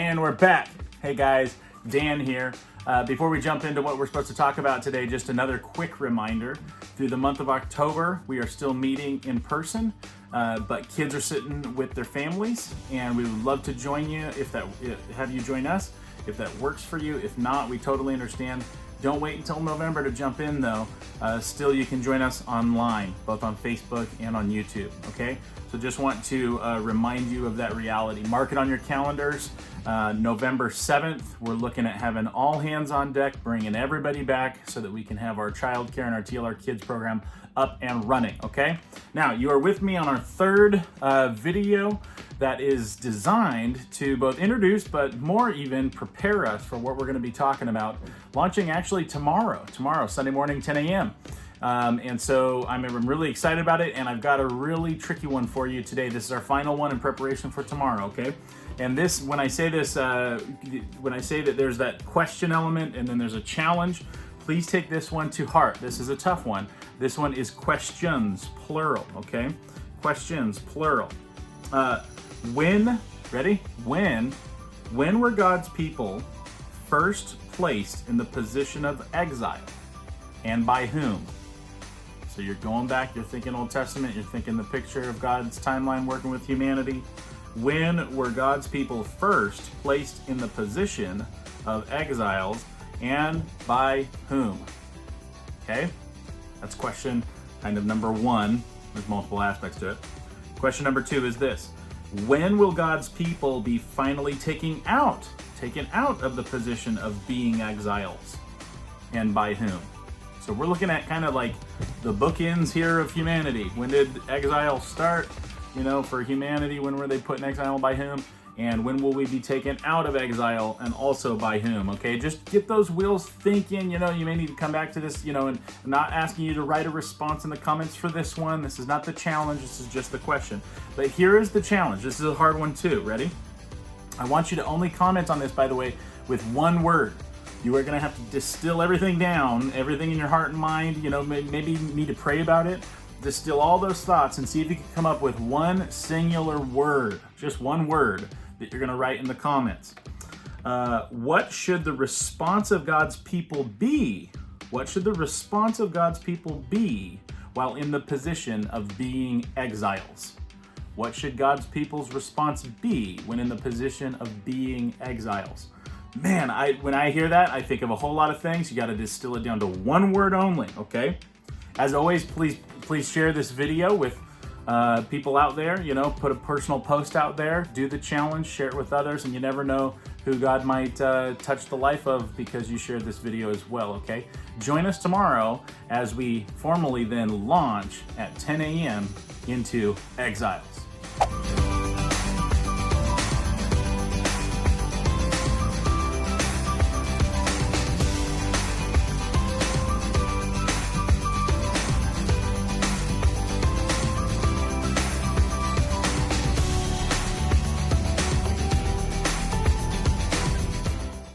And we're back. Hey guys, Dan here. Before we jump into what we're supposed to talk about today, just another quick reminder. Through the month of October, we are still meeting in person, but kids are sitting with their families, and we would love to join you have you join us if that works for you. If not, we totally understand. Don't wait until November to jump in though. Still, you can join us online, both on Facebook and on YouTube, okay? So just want to remind you of that reality. Mark it on your calendars. November 7th, we're looking at having all hands on deck, bringing everybody back so that we can have our childcare and our TLR Kids program up and running, okay? Now, you are with me on our third video that is designed to both introduce, but more even prepare us for what we're gonna be talking about, launching actually tomorrow, Sunday morning, 10 a.m. And so I'm really excited about it, and I've got a really tricky one for you today. This is our final one in preparation for tomorrow, okay? And this, when I say that there's that question element and then there's a challenge, please take this one to heart. This is a tough one. This one is questions, plural, okay? Questions, plural. When were God's people first placed in the position of exile, and by whom? So you're going back, you're thinking Old Testament, you're thinking the picture of God's timeline working with humanity. When were God's people first placed in the position of exiles, and by whom? Okay, that's question kind of number one. There's multiple aspects to it. Question number two is this: when will God's people be finally taken out of the position of being exiles, and by whom? So we're looking at kind of like the bookends here of humanity. When did exile start? You know, for humanity, when were they put in exile, by whom? And when will we be taken out of exile, and also by whom? Okay, just get those wheels thinking. You know, you may need to come back to this, you know, and I'm not asking you to write a response in the comments for this one. This is not the challenge, this is just the question. But here is the challenge. This is a hard one too. Ready? I want you to only comment on this, by the way, with one word. You are gonna have to distill everything down, everything in your heart and mind. You know, maybe you need to pray about it. Distill all those thoughts and see if you can come up with one singular word, just one word that you're gonna write in the comments. What should the response of God's people be? What should the response of God's people be while in the position of being exiles? What should God's people's response be when in the position of being exiles? Man, when I hear that, I think of a whole lot of things. You got to distill it down to one word only, okay? As always, please share this video with people out there. You know, put a personal post out there, do the challenge, share it with others, and you never know who God might touch the life of because you shared this video as well, okay? Join us tomorrow as we formally then launch at 10 a.m. into Exiles.